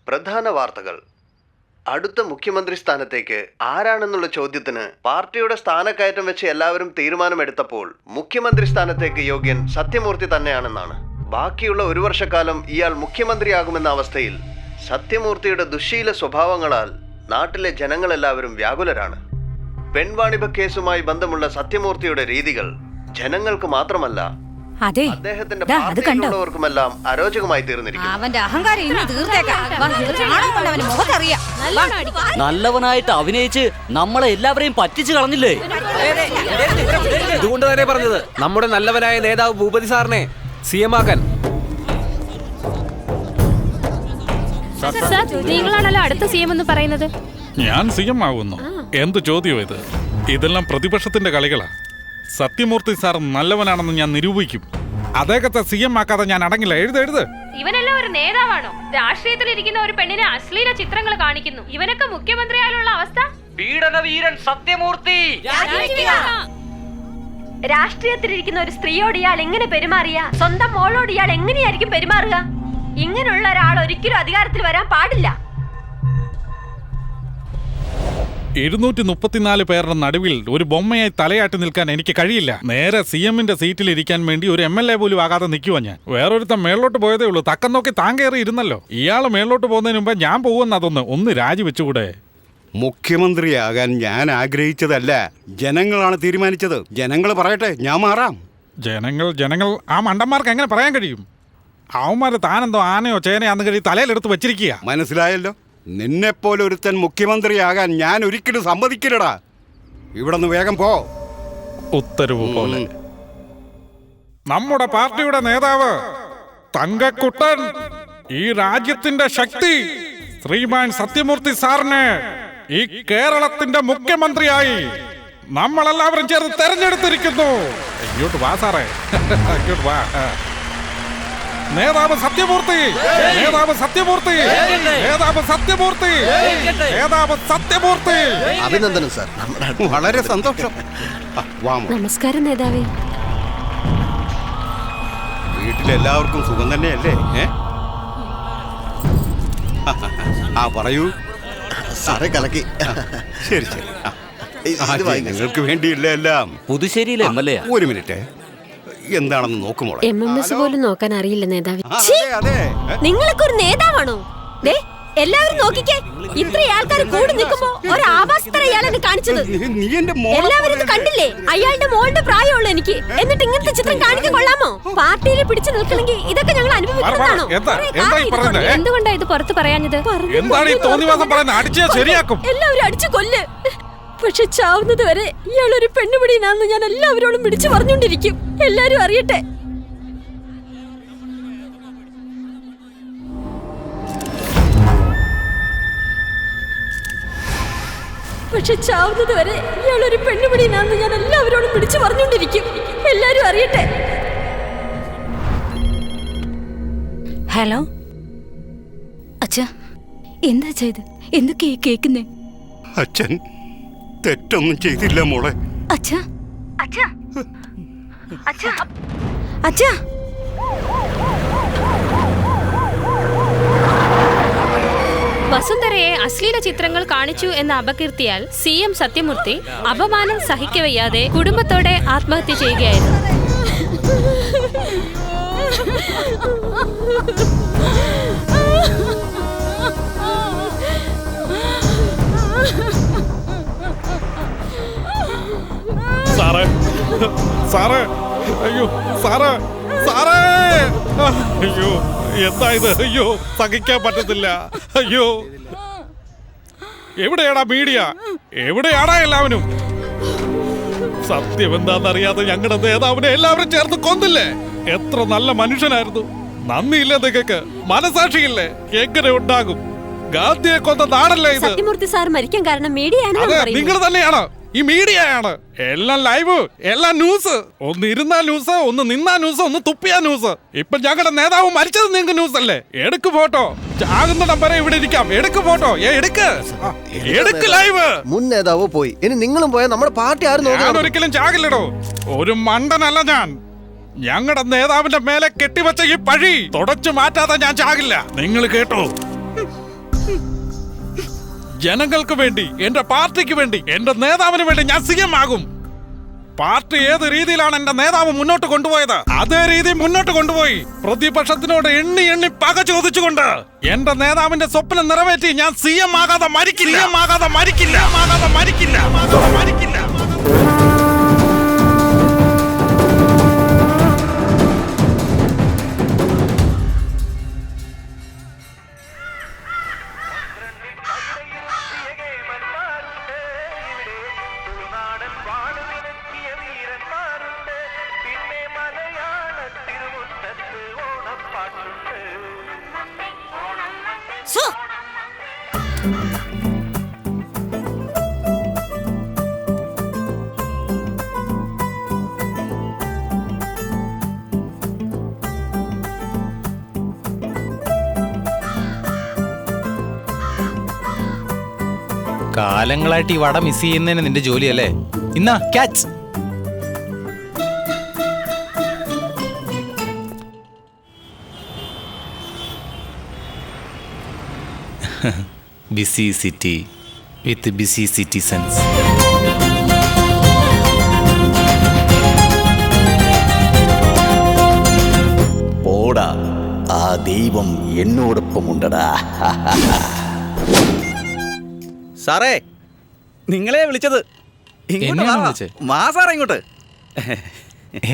പ്രധാന വാർത്തകൾ. അടുത്ത മുഖ്യമന്ത്രി സ്ഥാനത്തേക്ക് ആരാണെന്നുള്ള ചോദ്യത്തിന് പാർട്ടിയുടെ സ്ഥാനക്കയറ്റം വെച്ച് എല്ലാവരും തീരുമാനമെടുത്തപ്പോൾ മുഖ്യമന്ത്രി സ്ഥാനത്തേക്ക് യോഗ്യൻ സത്യമൂർത്തി തന്നെയാണെന്നാണ്. ബാക്കിയുള്ള 1 വർഷക്കാലം ഇയാൾ മുഖ്യമന്ത്രിയാകുമെന്ന അവസ്ഥയിൽ സത്യമൂർത്തിയുടെ ദുശ്ശീല സ്വഭാവങ്ങളാൽ നാട്ടിലെ ജനങ്ങളെല്ലാവരും വ്യാകുലരാണ്. പെൺവാണിഭ കേസുമായി ബന്ധമുള്ള സത്യമൂർത്തിയുടെ രീതികൾ ജനങ്ങൾക്ക് മാത്രമല്ല അദ്ദേഹത്തിന്റെ പാർട്ടിയിലുള്ളവർക്കുമെല്ലാം അരോചകമായി തീർന്നിരിക്കുന്നു. അവന്റെ അഹങ്കാരം ഇന്ന് തീർത്തേക്കാം. നല്ലവനായിട്ട് അഭിനയിച്ച് നമ്മളെ എല്ലാവരെയും പറ്റിച്ചു കളഞ്ഞില്ലേ? ഇതുകൊണ്ട് തന്നെ പറഞ്ഞത് നമ്മുടെ നല്ലവനായ നേതാവ് ഭൂപതി സാറിനെ CM ആക്കാൻ. നിങ്ങളാണല്ലോ അടുത്ത CM എന്ന് പറയുന്നത്. ഞാൻ CM ആവുന്നു? എന്ത് ചോദ്യം ഇത്? ഇതെല്ലാം പ്രതിപക്ഷത്തിന്റെ കളികളാ. സത്യമൂർത്തി സാർ നല്ലവനാണെന്ന് ഞാൻ നിരൂപിക്കും. അദ്ദേഹത്തെ CM ആക്കാതെ ഞാൻ അടങ്ങില്ല. എഴുത്. ഇവനെല്ലാം ഒരു നേതാവാണോ? രാഷ്ട്രീയത്തിൽ ഇരിക്കുന്ന ഒരു പെണ്ണിനെ അശ്ലീല ചിത്രങ്ങൾ കാണിക്കുന്നു. ഇവനൊക്കെ മുഖ്യമന്ത്രിയായുള്ള അവസ്ഥ? പീഡനവീരൻ സത്യമൂർത്തി രാഷ്ട്രീയത്തിലിരിക്കുന്ന ഒരു സ്ത്രീയോട് ഇയാൾ എങ്ങനെ പെരുമാറിയ സ്വന്തം മോളോട് ഇയാൾ എങ്ങനെയായിരിക്കും പെരുമാറുക? ഇങ്ങനെയുള്ള ഒരാൾ ഒരിക്കലും അധികാരത്തിൽ വരാൻ പാടില്ല. 234 പേരുടെ നടുവിൽ ഒരു ബൊമ്മയായി തലയാട്ടി നിൽക്കാൻ എനിക്ക് കഴിയില്ല. നേരെ CM-ന്റെ സീറ്റിൽ ഇരിക്കാൻ വേണ്ടി ഒരു MLA പോലും ആകാതെ നിൽക്കുവാ ഞാൻ. വേറൊരുത്തൻ മേളിലോട്ട് പോയതേ ഉള്ളൂ. തക്കം നോക്കി താൻ കയറി ഇരുന്നല്ലോ. ഇയാൾ മേളിലോട്ട് പോകുന്നതിന് മുമ്പ് ഞാൻ പോകുന്ന ഒന്ന് രാജിവെച്ചുകൂടെ? മുഖ്യമന്ത്രിയാകാൻ ഞാൻ ആഗ്രഹിച്ചതല്ല, ജനങ്ങളാണ് തീരുമാനിച്ചത്. ജനങ്ങൾ പറയട്ടെ, ഞാൻ മാറാം. ജനങ്ങൾ ആ മണ്ടന്മാർക്ക് എങ്ങനെ പറയാൻ കഴിയും? അവന്മാര് താനെന്തോ ആനയോ ചേനയാന്ന് കഴിയും തലയിലെടുത്ത് വെച്ചിരിക്കുക. മനസ്സിലായല്ലോ? നിന്നെപ്പോലെ ഒരുത്തൻ മുഖ്യമന്ത്രിയാകാൻ ഞാൻ ഒരിക്കലും സമ്മതിക്കില്ലടാ. ഇവിടെ നിന്ന് വേഗം പോ. ഉത്തരവ് പോലെ. നമ്മുടെ പാർട്ടിയുടെ നേതാവ് തങ്കക്കുട്ടൻ, ഈ രാജ്യത്തിന്റെ ശക്തി ശ്രീമാൻ സത്യമൂർത്തി സാറിനെ ഈ കേരളത്തിന്റെ മുഖ്യമന്ത്രിയായി നമ്മളെല്ലാവരും ചേർന്ന് തെരഞ്ഞെടുത്തിരിക്കുന്നു. ഇങ്ങോട്ട് വാ സാറേ, ഇങ്ങോട്ട് വാ. നേതാവ് സത്യമൂർത്തി, നേതാവ് സത്യമൂർത്തി, നേതാവ് സത്യമൂർത്തി, നേതാവ് സത്യമൂർത്തി. അഭിനന്ദനം സാർ. വളരെ സന്തോഷം. നമസ്കാരം നേതാവേ. വീട്ടിലെല്ലാവർക്കും സുഖം തന്നെയല്ലേ? പറയൂ സാറേ. കലക്കി. ശരി. നിങ്ങൾക്ക് വേണ്ടിയില്ല എല്ലാം. പുതുശ്ശേരിയിലെ MLA. ഒരു മിനിറ്റ്, എന്താണെന്ന് നോക്കുമോളെ. MMS പോലും നോക്കാൻ അറിയില്ല നേതാവേ. അതെ. നിങ്ങളൊക്കെ ഒരു നേതാവാണോ? എല്ലാവരും നോക്കിക്കേ, ഇത്രയും ആൾക്കാർ കൂടി നിൽക്കുമ്പോ ഒരു ആവാസത്തര ഇയാളെന്നെ കാണിച്ചത്. എല്ലാവരും ഇത് കണ്ടില്ലേ? അയാളുടെ മോളുടെ പ്രായമുള്ള എനിക്ക്, എന്നിട്ട് ഇങ്ങനത്തെ ചിത്രം കാണിക്കാൻ കൊള്ളാമോ? പാർട്ടിയിൽ പിടിച്ചു നിൽക്കണമെങ്കിൽ ഇതൊക്കെ ഞങ്ങൾ അനുഭവിക്കുന്നതാണോ? എന്തുകൊണ്ടാ ഇത് പുറത്ത് പറയാഞ്ഞത്? എല്ലാവരും അടിച്ചു കൊല്ല്. പക്ഷെ ചാവുന്നത് വരെ ഇയാളൊരു പെണ്ണുപിടിയാണെന്ന് ഞാൻ എല്ലാവരോടും പിടിച്ചു പറഞ്ഞുകൊണ്ടിരിക്കും. എല്ലാരും അറിയട്ടെ. പക്ഷെ ചാവുന്നത് വരെ ഇയാളൊരു പെണ്ണുപിടിയാണെന്ന് ഞാൻ എല്ലാവരോടും പിടിച്ചു പറഞ്ഞുകൊണ്ടിരിക്കും. എല്ലാരും അറിയട്ടെ. ഹലോ അച്ഛാ, എന്താ ചെയ്ത്? എന്തൊക്കെയാ കേക്കുന്നേ? അച്ഛൻ തെറ്റൊന്നും ചെയ്തില്ല മോളെ. അച്ഛാ, അച്ഛാ, അച്ഛാ, അച്ഛാ. വസുന്ധരയെ അശ്ലീല ചിത്രങ്ങൾ കാണിച്ചു എന്ന അപകീർത്തിയാൽ CM സത്യമൂർത്തി അപമാനം സഹിക്കവയ്യാതെ കുടുംബത്തോടെ ആത്മഹത്യ ചെയ്യുകയായിരുന്നു. സാറേ, സാറേ, അയ്യോ സാറേ, സാറേ, അയ്യോ എന്താ ഇത്? അയ്യോ സഹിക്കാൻ പറ്റത്തില്ല. അയ്യോ, എവിടെയാടാ മീഡിയ? എവിടെയാടാ എല്ലാവരും? സത്യം എന്താണെന്നറിയാതെ ഞങ്ങളുടെ നേതാവിനെ എല്ലാവരും ചേർത്ത് കൊന്നില്ലേ? എത്ര നല്ല മനുഷ്യനായിരുന്നു. നന്ദിയില്ലേ നിങ്ങൾക്ക്? മനസാക്ഷിയില്ലേ? എങ്ങനെ ഉണ്ടാകും? ഗാന്ധിയെ കൊന്ന നാടല്ലേ ഇത്? സത്യമൂർത്തി സാർ മരിക്കാൻ കാരണം മീഡിയയാണ്. നിങ്ങൾ തന്നെയാണ്. ഈ മീഡിയയാണ്. എല്ലാം ലൈവ്, എല്ലാം ന്യൂസ്. ഒന്ന് ഇരുന്നാ ന്യൂസ്, ഒന്ന് നിന്നാ ന്യൂസ്, ഒന്ന് തുപ്പിയാ ന്യൂസ്. ഇപ്പൊ ഞങ്ങളുടെ നേതാവ് മരിച്ചത് നിങ്ങൾക്ക് ന്യൂസ് അല്ലേ? എടുക്ക് ഫോട്ടോ. ആകുന്നിടം വരെ ഇവിടെ ഇരിക്കാം. എടുക്ക് ഫോട്ടോ. എടുക്ക് ലൈവ്. മുൻ നേതാവ് പോയി, ഇനി നിങ്ങളും പോയാൽ നമ്മുടെ പാർട്ടി ആരും ഞാൻ ഒരിക്കലും ചാകില്ലടോ. ഒരു മണ്ടനല്ല ഞാൻ. ഞങ്ങളുടെ നേതാവിന്റെ മേലെ കെട്ടിവെച്ച ഈ പഴി തുടച്ചു മാറ്റാതെ ഞാൻ ചാകില്ല. നിങ്ങൾ കേട്ടോ? ജനങ്ങൾക്ക് വേണ്ടി, എന്റെ പാർട്ടിക്ക് വേണ്ടി, എന്റെ നേതാവിന് വേണ്ടി ഞാൻ CM ആകും. പാർട്ടി ഏത് രീതിയിലാണ് എന്റെ നേതാവ് മുന്നോട്ട് കൊണ്ടുപോയത് അതേ രീതി മുന്നോട്ട് കൊണ്ടുപോയി. പ്രതിപക്ഷത്തിനോട് എണ്ണി എണ്ണി പക ചോദിച്ചുകൊണ്ട് എന്റെ നേതാവിന്റെ സ്വപ്നം നിറവേറ്റി ഞാൻ CM ആകാതെ മരിക്കില്ല. സു. കാലങ്ങളായിട്ട് ഈ വട മിസ് ചെയ്യുന്നതിന് നിന്റെ ജോലിയല്ലേ? ഇന്നാ ക്യാച്ച്. ബിസി സിറ്റി വിത്ത് ബിസി സിറ്റിസൺസ്. പോടാ, ആ ദൈവം എന്നോടൊപ്പമുണ്ടടാ. സാറേ, നിങ്ങളെ വിളിച്ചത്. എന്നെയാണോ വിളിച്ചേ? വാ സാറേ ഇങ്ങോട്ട്.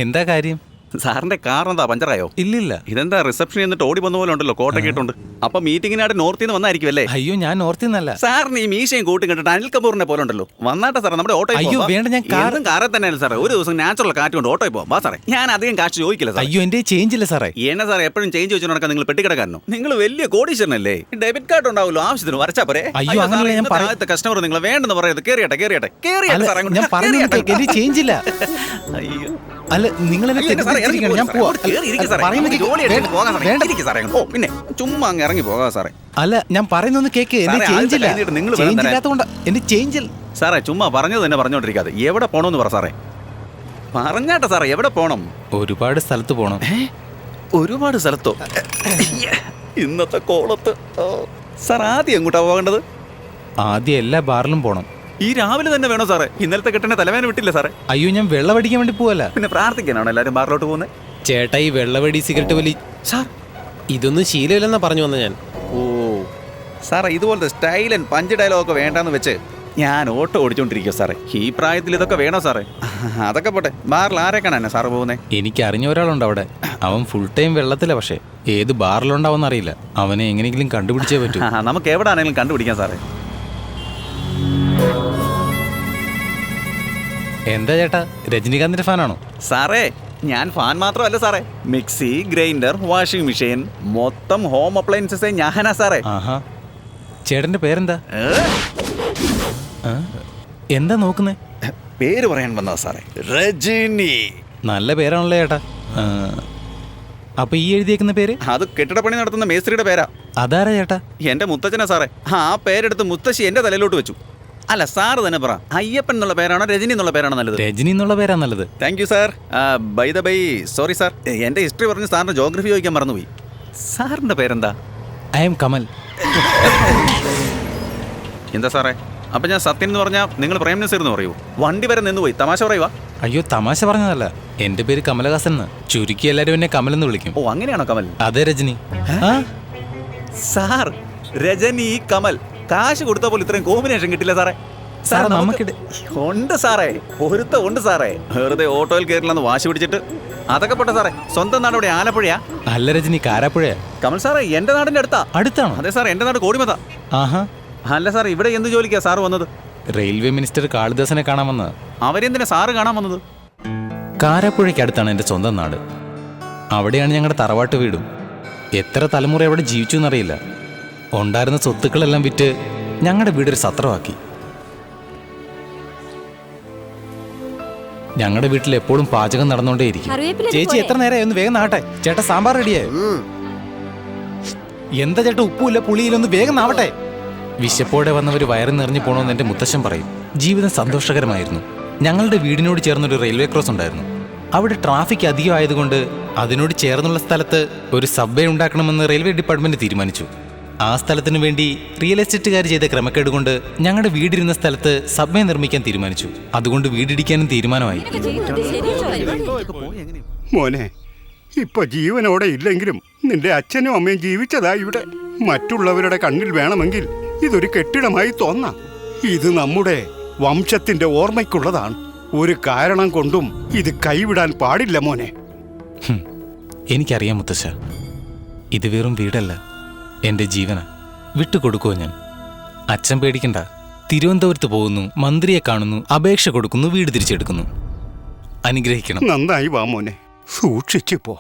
എന്താ കാര്യം? സാറിന്റെ കാർ എന്താ പഞ്ചറായോ? ഇല്ലില്ല. ഇതെന്താ റിസപ്ഷൻ എന്നിട്ട് ഓടി വന്ന പോലെ ഉണ്ടല്ലോ, കോട്ടൊക്കെ ഇട്ടുണ്ട്. അപ്പൊ മീറ്റിങ്ങിനായിട്ട് നോർത്തിൽ നിന്ന് വന്നായിരിക്കും അല്ലേ? അയ്യോ, ഞാൻ നോർത്തിന്നല്ല. സാറിന് ഈ മീശയും കൂട്ടും കണ്ടിട്ട് അനിൽ കപൂറിനെ പോലെ ഉണ്ടല്ലോ. വന്നാട്ടെ സാറേ, നമ്മുടെ ഓട്ടോ. അയ്യോ വേണ്ട, ഞാൻ കാറിൽ തന്നെയല്ലേ സാറേ. ഒരു ദിവസം നാച്ചുറൽ കാറ്റ് കൊണ്ട് ഓട്ടോ പോവാം. വാ സാറേ, ഞാൻ അധികം കാശ് ചോദിക്കില്ല സാർ. അയ്യോ, എന്റെ ചേഞ്ച് ഇല്ല സാറേ. എന്നാ സാറേ എപ്പോഴും ചേഞ്ച് വെച്ച് നടക്കാൻ നിങ്ങൾ പെട്ടിക്കിടക്കാരനോ? നിങ്ങൾ വലിയ കോടീശ്വരനല്ലേ? ഡെബിറ്റ് കാർഡ് ഉണ്ടാവുമല്ലോ, ആവശ്യത്തിന് വരച്ചാ പോരെ. അയ്യോ, അങ്ങനെ ഞാൻ ആദ്യത്തെ കസ്റ്റമർ നിങ്ങൾ വേണ്ടെന്ന് പറയുന്നത്. കേറിയട്ടെ ഞാൻ ചേഞ്ച് ഇല്ല. അയ്യോ, അല്ല, നിങ്ങൾ എന്നെ തെറ്റിദ്ധരിച്ചിരിക്കുകയാണ്. ഞാൻ പോവാ. പിന്നെ ചുമ്മാ അങ്ങ് ഇറങ്ങി പോകാം സാറേ. അല്ല, ഞാൻ പറയുന്നൊന്ന് കേക്ക്. എന്റെ ചേഞ്ച് ഇല്ല. ചേഞ്ച് ഇല്ലാത്തതുകൊണ്ട് എന്റെ ചേഞ്ചിൽ. സാറേ ചുമ്മാ പറഞ്ഞത് തന്നെ പറഞ്ഞോണ്ടിരിക്കാതെ എവിടെ പോണോന്ന് പറ സാറേ. പറഞ്ഞാട്ടെ സാറേ, എവിടെ പോണം? ഒരുപാട് സ്ഥലത്ത് പോണം. ഒരുപാട് സ്ഥലത്തോ? ഇന്നത്തെ കോളത്ത് സാർ ആദ്യം എങ്ങോട്ടാ പോകേണ്ടത്? ആദ്യം എല്ലാ ബാറിലും പോണം. ഈ രാവിലെ തന്നെ വേണോ സാറേ? ഇന്നലത്തെ കെട്ടിന്റെ തലവേന വിട്ടില്ല സാറേ. അയ്യോ, ഞാൻ വെള്ളമടിക്കാൻ വേണ്ടി പോവല്ല. പിന്നെ പ്രാർത്ഥിക്കാനാണോ എല്ലാരും ബാറിലോട്ട് പോകുന്നത്? ചേട്ടാ, ഈ വെള്ളവടി സിഗരറ്റ് വലി സാർ ഇതൊന്നും ശീലമില്ലെന്നാ പറഞ്ഞു വന്ന ഞാൻ. ഓ സാറേ, ഇതുപോലത്തെ സ്റ്റൈലൻ പഞ്ച് ഡയലോഗൊക്കെ വേണ്ടാന്ന് വെച്ച് ഞാൻ ഓട്ടോ ഓടിച്ചോണ്ടിരിക്കുക സാറേ. ഈ പ്രായത്തിൽ ഇതൊക്കെ വേണോ സാറേ? അതൊക്കെ പോട്ടെ, ബാറിൽ ആരെ കാണാനാ സാറ് പോകുന്നേ? എനിക്ക് അറിഞ്ഞ ഒരാളുണ്ട് അവിടെ. അവൻ ഫുൾ ടൈം വെള്ളത്തില. പക്ഷേ ഏത് ബാറിലുണ്ടാവുമെന്ന് അറിയില്ല. അവനെ എങ്ങനെയെങ്കിലും കണ്ടുപിടിച്ചേ പറ്റൂ. നമുക്ക് എവിടെ ആണെങ്കിലും കണ്ടുപിടിക്കാം സാറേ. എന്താ ചേട്ടാ, രജനീകാന്തിന്റെ ഫാനാണോ? സാറേ, ഞാൻ ഫാൻ മാത്രമല്ല സാറേ. മിക്സി, ഗ്രൈൻഡർ, വാഷിംഗ് മെഷീൻ, മൊത്തം ഹോം അപ്ലയൻസസ് ഞാനാ സാറേ. ആഹാ, ചേട്ടന്റെ പേരെന്താ? എന്താ നോക്കുന്നേ? പേര് പറയാൻ വന്നതാ സാറേ. രജനി. നല്ല പേരാണല്ലോ ചേട്ടാ. അപ്പൊ ഈ എഴുതിയേക്കുന്ന പേര്? അത് കെട്ടിടപ്പണി നടത്തുന്ന മേസ്ത്രിയുടെ പേരാ. അതാരാ ചേട്ടാ? എന്റെ മുത്തച്ഛനാ സാറേ. ആ പേരെടുത്ത് മുത്തശ്ശി എന്റെ തലയിലോട്ട് വെച്ചു. അല്ല, സാറ് തന്നെ പറ, അയ്യപ്പൻ എന്നുള്ള പേരാണോ രജനി എന്നുള്ള പേരാണോ നല്ലത്? രജനി എന്നുള്ള പേരാ നല്ലത്. Thank you sir. By the by, sorry sir, എന്റെ ഹിസ്റ്ററി പറഞ്ഞ് സാറിന്റെ ജോഗ്രഫി ചോദിക്കാൻ മറന്നുപോയി. സാറിന്റെ പേരെന്താ? I am Kamal. എന്താ സാറേ, അപ്പൊ ഞാൻ സത്യൻ എന്ന് പറഞ്ഞാൽ നിങ്ങൾ പ്രേം നസീർ എന്ന് പറയൂ? വണ്ടി വരെ നിന്നുപോയി, തമാശ പറയുവാ? അയ്യോ, തമാശ പറഞ്ഞതല്ല. എന്റെ പേര് കമലഹാസൻ എന്ന്. ചുരുക്കി എല്ലാരും എന്നെ കമൽ എന്ന് വിളിക്കും. ഓ, അങ്ങനെയാണോ കമൽ? അതെ രജനി. സാർ, രജനി കമൽ. കാശ് കൊടുത്ത പോലെ ഇത്രയും കോമ്പിനേഷൻ കിട്ടില്ല സാറേ. സാർ, നമുക്ക് ഉണ്ട് സാറേ, പൊരുത്ത ഉണ്ട് സാറേ. വെറുതെ ഓട്ടോയിൽ കയറില്ലെന്ന് വാശി പിടിച്ചിട്ട്. അതൊക്കെ പോട്ടെ സാറേ, സ്വന്തം നാട് ഇവിടെ ആലപ്പുഴയാ? അല്ല രജനി, കാരാപ്പുഴയാ. കമൽ സാറേ, എന്റെ നാടിന്റെ അടുത്താണോ? അതെ സാർ, എന്റെ നാട് കോടിമത. ആഹാ. അല്ല സാർ, ഇവിടെ എന്ത് ജോലിക്കാ സാർ വന്നത്? റെയിൽവേ മിനിസ്റ്റർ കാളിദാസനെ കാണാൻ വന്നത്. അവരെന്തിനാ സാറ് കാണാൻ വന്നത്? കാരാപ്പുഴയ്ക്ക് അടുത്താണ് എൻ്റെ സ്വന്തം നാട്. അവിടെയാണ് ഞങ്ങളുടെ തറവാട്ട് വീടും. എത്ര തലമുറ അവിടെ ജീവിച്ചു എന്നറിയില്ല. ഉണ്ടായിരുന്ന സ്വത്തുക്കളെല്ലാം വിറ്റ് ഞങ്ങളുടെ വീടൊരു സത്രമാക്കി. ഞങ്ങളുടെ വീട്ടിൽ എപ്പോഴും പാചകം നടന്നുകൊണ്ടേയിരിക്കും. ചേച്ചി, എത്ര നേരമായി? ഒന്ന് വേഗം നാട്ടെ. ചേട്ടാ, സാമ്പാർ റെഡിയായോ? എന്താ ചേട്ടാ, ഉപ്പുമില്ല പുളിയില്ല, ഒന്ന് വേഗം നാവട്ടെ. വിശപ്പോടെ വന്നവർ വയറ് നിറഞ്ഞു പോകണമെന്ന് എൻ്റെ മുത്തശ്ശൻ പറയും. ജീവിതം സന്തോഷകരമായിരുന്നു. ഞങ്ങളുടെ വീടിനോട് ചേർന്നൊരു റെയിൽവേ ക്രോസ് ഉണ്ടായിരുന്നു. അവിടെ ട്രാഫിക് അധികം ആയതുകൊണ്ട് അതിനോട് ചേർന്നുള്ള സ്ഥലത്ത് ഒരു സബ്വേ ഉണ്ടാക്കണമെന്ന് റെയിൽവേ ഡിപ്പാർട്ട്മെന്റ് തീരുമാനിച്ചു. ആ സ്ഥലത്തിനു വേണ്ടി റിയൽ എസ്റ്റേറ്റുകാർ ചെയ്ത ക്രമക്കേട് കൊണ്ട് ഞങ്ങളുടെ വീടിരുന്ന സ്ഥലത്ത് സബ്വേ നിർമ്മിക്കാൻ തീരുമാനിച്ചു. അതുകൊണ്ട് വീടിടിക്കാനും തീരുമാനമായി. മോനെ, ഇപ്പൊ ജീവനോടെ ഇല്ലെങ്കിലും നിന്റെ അച്ഛനും അമ്മയും ജീവിച്ചതാ ഇവിടെ. മറ്റുള്ളവരുടെ കണ്ണിൽ വേണമെങ്കിൽ ഇതൊരു കെട്ടിടമായി തോന്നാം. ഇത് നമ്മുടെ വംശത്തിന്റെ ഓർമ്മയ്ക്കുള്ളതാണ്. ഒരു കാരണം കൊണ്ടും ഇത് കൈവിടാൻ പാടില്ല മോനെ. എനിക്കറിയാം മുത്തശ്ശ, ഇത് വെറും വീടല്ല, എൻ്റെ ജീവന. വിട്ടുകൊടുക്കുമോ ഞാൻ? അച്ഛൻ പേടിക്കണ്ട. തിരുവനന്തപുരത്ത് പോകുന്നു, മന്ത്രിയെ കാണുന്നു, അപേക്ഷ കൊടുക്കുന്നു, വീട് തിരിച്ചെടുക്കുന്നു. അനുഗ്രഹിക്കണം. നന്നായി വാ മോനെ, സൂക്ഷിച്ചു പോ.